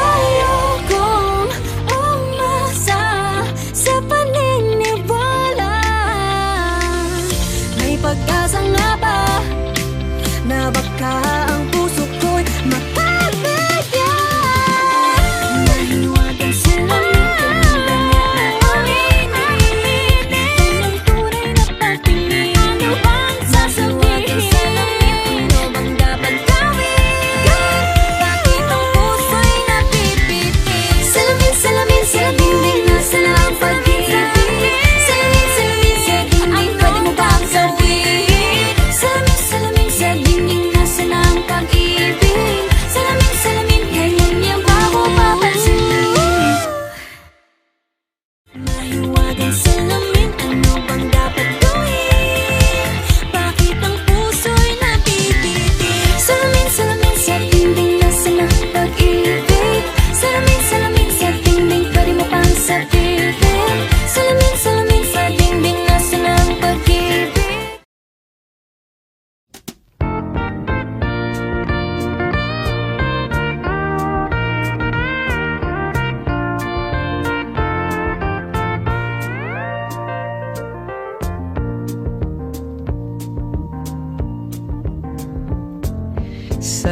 Ayokong umasa sa paniniwala. May pag-asa nga ba na baka ang puso ko'y makabigyan? Nahiwagan sila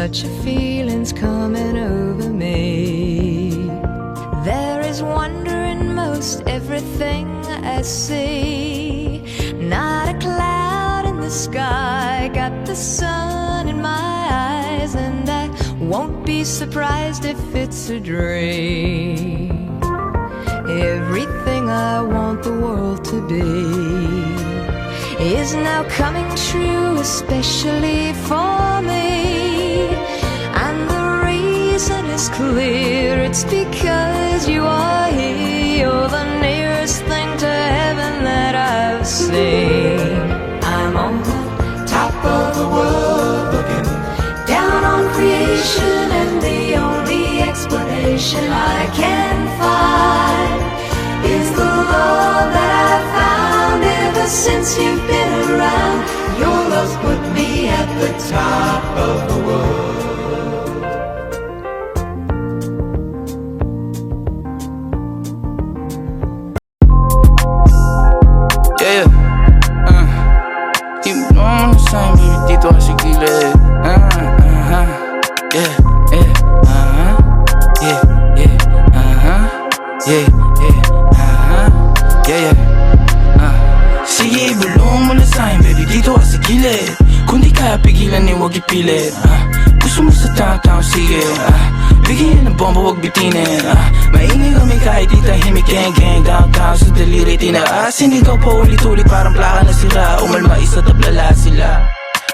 such a feeling's coming over me. There is wonder in most everything I see. Not a cloud in the sky, got the sun in my eyes, and I won't be surprised if it's a dream. Everything I want the world to be is now coming true, especially for me. And the reason is clear, it's because you are here. You're the nearest thing to heaven that I've seen. I'm on the top of the world, looking down on creation, and the only explanation I can find is the love that I've found ever since you've been around. Your love's put me at the top of the world. Yeah, you know I'm the same, baby, dito ka sa gilid. Yeah, yeah, yeah, yeah, yeah, yeah, yeah. Sige, ibulong mo na sa'kin, baby, dito ka sa gilid. Kung di kaya pigilan, huwag ipilit. Gusto mo sa tao, sige. Bigyan ng bomba, huwag bitinin. Maingay kami kahit di tahimik, gang downtown sa daliri tinaasin. Ikaw pa ulit-ulit, parang plaka na sila. Umalma isa, tablala sila.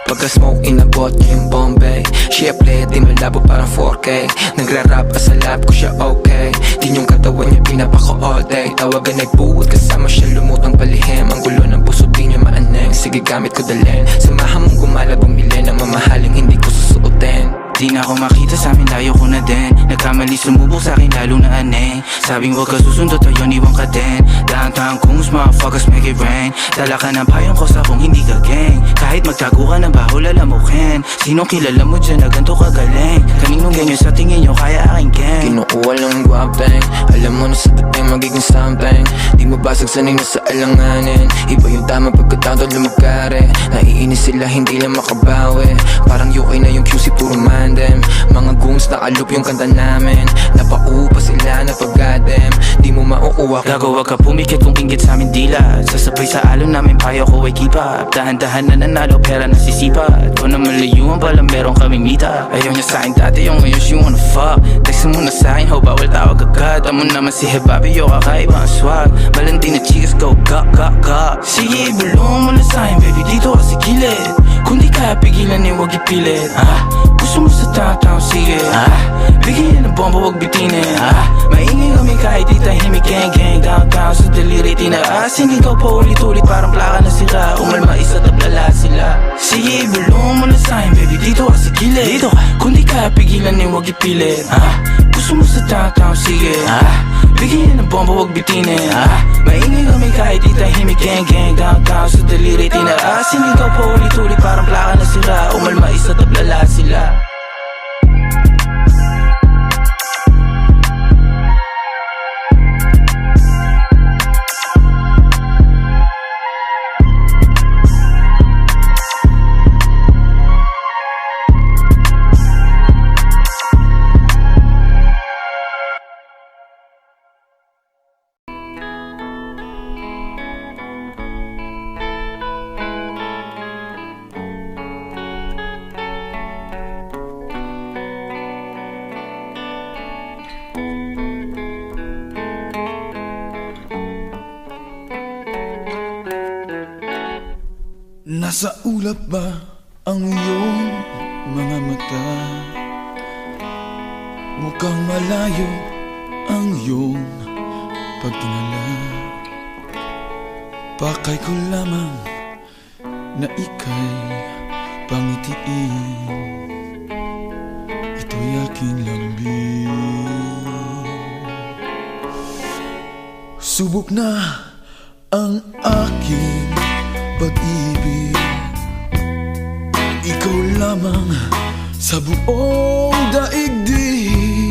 Pagka-smoke inabot niya yung Bombay. Siya play, di malabo parang 4K. Nagra-rap sa lab ko siya okay. Din yung katawan niya pinapako all day. Tawagan ay buwad, kasama siya lumutang palihim. Ang gulo ng puso di niya maaneng. Sige gamit ko dalhin. Samahan mong gumala bumili ng mamahaling hindi ko susuotin. Di na ako makita sa'min, layo ko na din. Nagkamali sumubok sa'kin, lalo na aneng. Sabing huwag ka susundo, tayo niwang ka din. Downtown kung motherfuckers make it rain. Dala ka ng payong ko sa kung hindi ka gang. Kahit magtago ka ng baho, lalamukin. Sinong kilala mo dyan na ganito kagaling? Kaninong ganyan sa tingin nyo, kaya aking gang. Kinukuha lang ang guwapeng. Alam mo na sa dating magiging something. Di mabasag sanay na sa alanganin. Iba yung tama pagkatao lumagkari. Naiinis sila, hindi lang makabawi. Parang UK na yung QC, puro man them. Mga goons na alup yung kanta namin. Napaupa sila na pag-gadem. Di mo mauuwak. Gago, wag ka pumikit kung inggit sa amin dila. Sasabay sa alon namin, payo ko ay keep up. Dahan-dahan na nanalo, pera nasisipat. Kung na malayuan pala meron kaming mita. Ayaw niya sa'kin dati, yung ngayon she wanna fuck. Text mo na sa'kin, ho, bawal tawag agad. Amo naman si Hebabi, yo, kakaiba ang swag. Magaganda na chicas go ka. Sige, bulong mo na sa'kin baby, dito ka sa gilid. Kung di kaya pigilan eh, wag ipilit. Gusto mo sa tao, sige. Bigyan ng bomba, wag bitinin. Maingay kami kahit di tahimik. Gang, downtown sa daliri tinaasin. Ikaw pa ulit-ulit, parang plaka na sira. Umalma isa, tablala sila. Sige, bulong mo na sa'kin baby, dito ka sa gilid. Kung di kaya pigilan eh, wag ipilit. Gusto mo sa tao, sige. Bigyan ng bomba, wag bitinin. Maingay kami kahit di tahimik. Gang, downtown sa daliri tinaasin. Ikaw pa ulit-ulit, parang plaka na sira. Umalma isa, tablala sila. Nasa ulap ba ang iyong mga mata? Mukhang malayo ang iyong pagtingala. Pakay ko lamang na ika'y pangitiin. Ito'y aking lambing. Subok na ang aking pag-ibig. Ikaw lamang sa buong daigdig.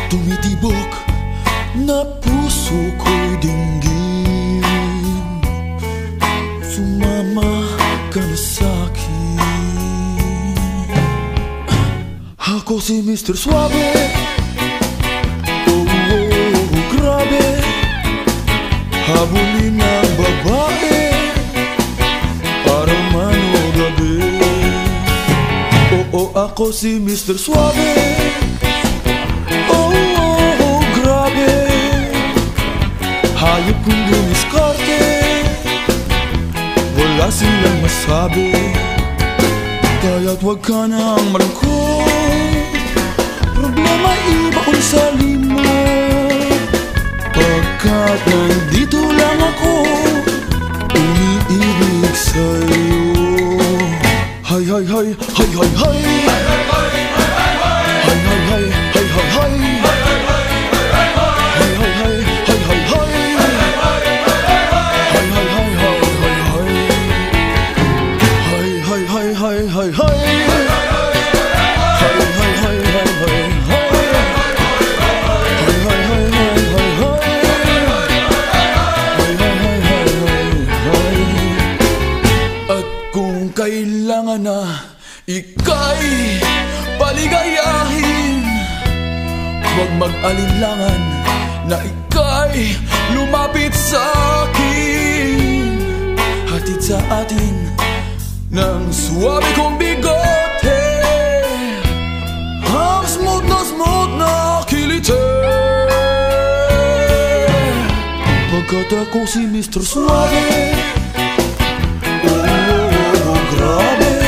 Tumitibok na puso ko'y dinggin. Sumama ka na sa'kin. Ako si Mr. Suave. Oh, grabe. Habulin ang babae araw man o gabi. Oo, ako si Mr. Suave. Oh, grabe. Hayop kong dumiskarte, wala silang masabi. Kaya't wag ka nang malungkot, problema ibaon sa limo. Pagkat nandito lang ako, umiibig sa'yo. Hay, hay, hay, hay, hay, hay. Hay, hay, hay, hay, hay, hay. Hay, hay, hay, hay, hay, hay. Hay, hay, hay, hay, hay, hay. Hay, hay, hay, hay, hay, hay. Kailangan na ika'y paligayahin. Huwag mag-alinlangan na ika'y lumapit sa'kin. Hatid sa atin ng suwabe kong bigote, ang smooth na kilite. Pagkat ako si Mr. Suave. Grabe,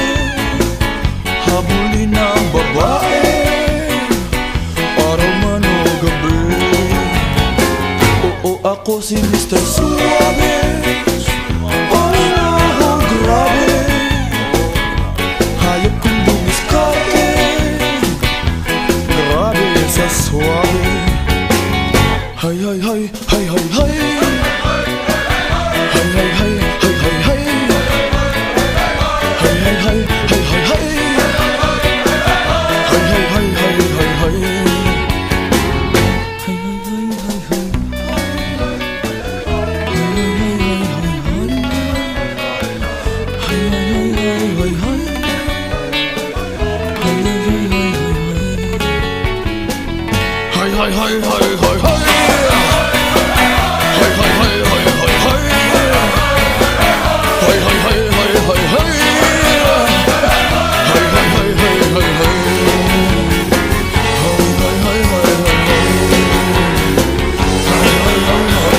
habulin ang babae araw man o gabi. Oo, ako si Mr. Suave. Oh, grabe. Hayop kong dumiskarte, grabe sa suave. Hay, hay, hay, hay, hay, hay. Hay, hay, hay, hay, hay, hay. Hay, hay, hay, hay, hay, hay. Hay, hay, hay, hay, hay, hay. Hay, hay, hay, hay, hay. Hay, hay, hay, hay, hay. Hay, hay, hay, hay, hay, hay. Hay, hay, hay, hay, hay, hay. Hay, hay, hay, hay, hay, hay. Hay, hay, hay, hay, hay, hay. Hay, hay, hay, hay, hay.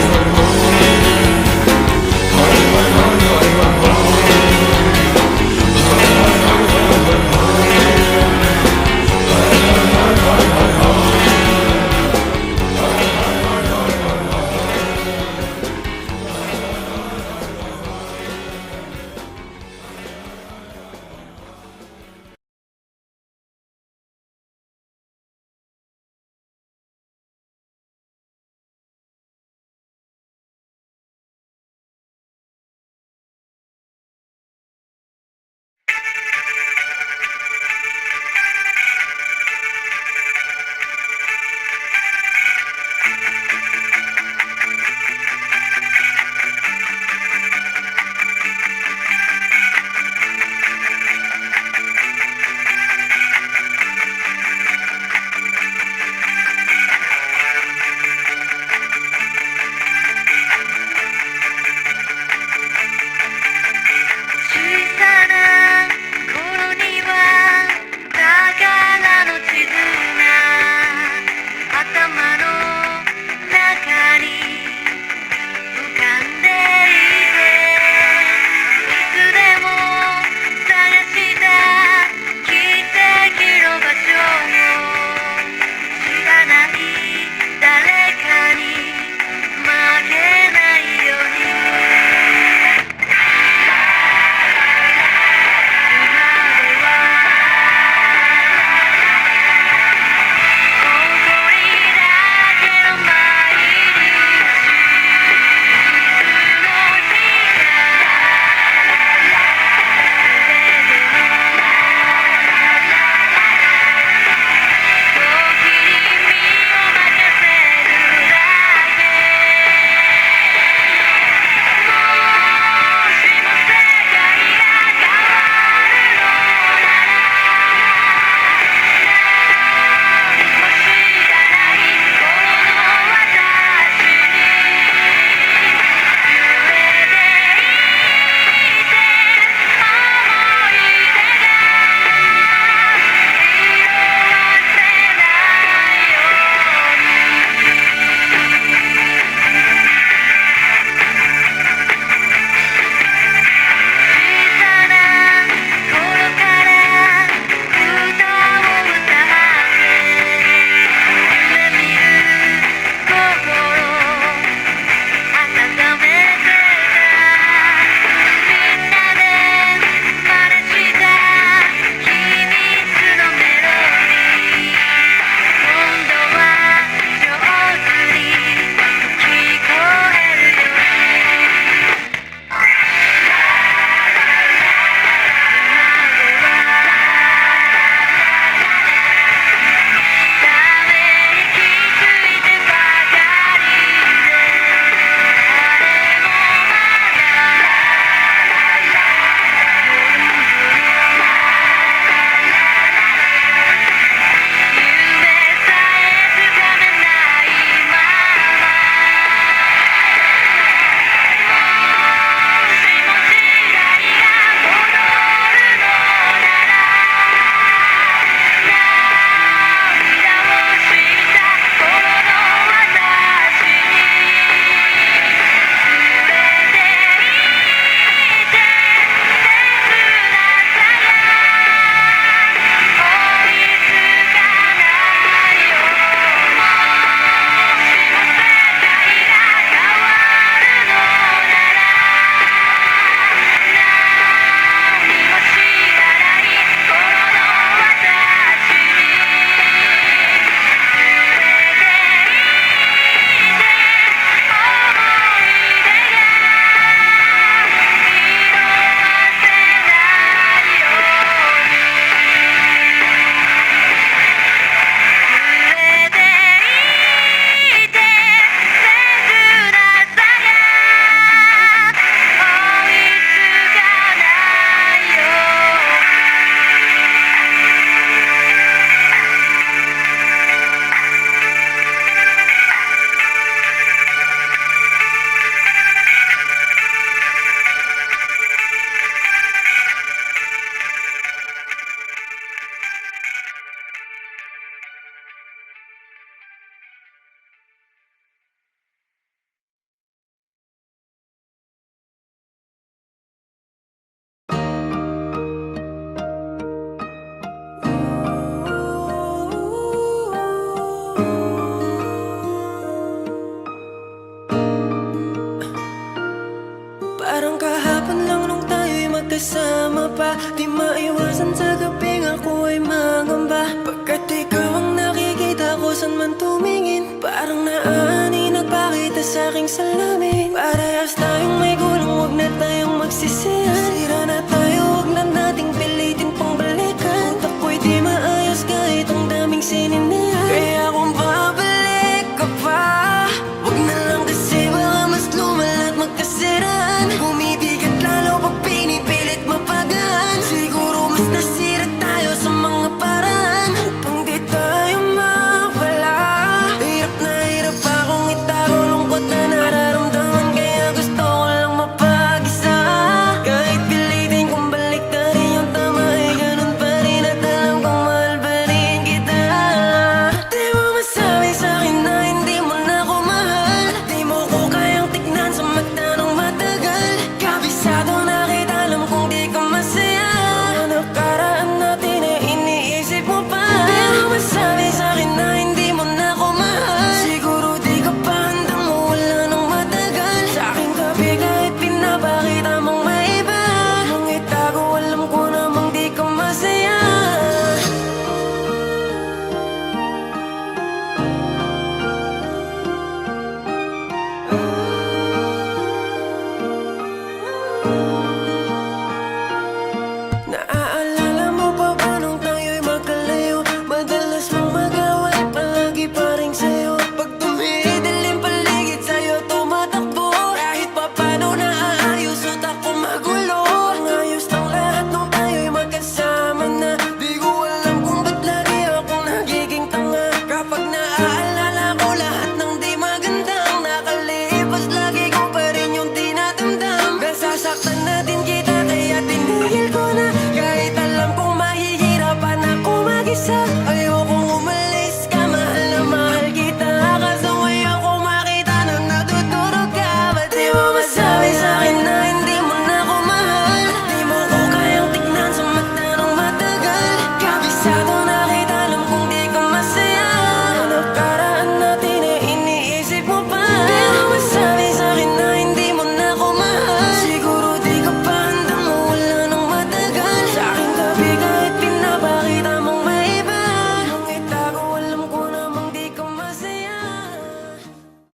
ba? Di maiwasan sa gabing ako ay mangamba, pagkat ikaw ang nakikita ko saan man tumingin. Parang naani nagpakita sa aking salamin. Parehas tayong may gulang, huwag na tayong magsisihan. Sira na tayo, huwag na nating pilitin pang balikan. Utak ko'y di maayos kahit ang daming sininin.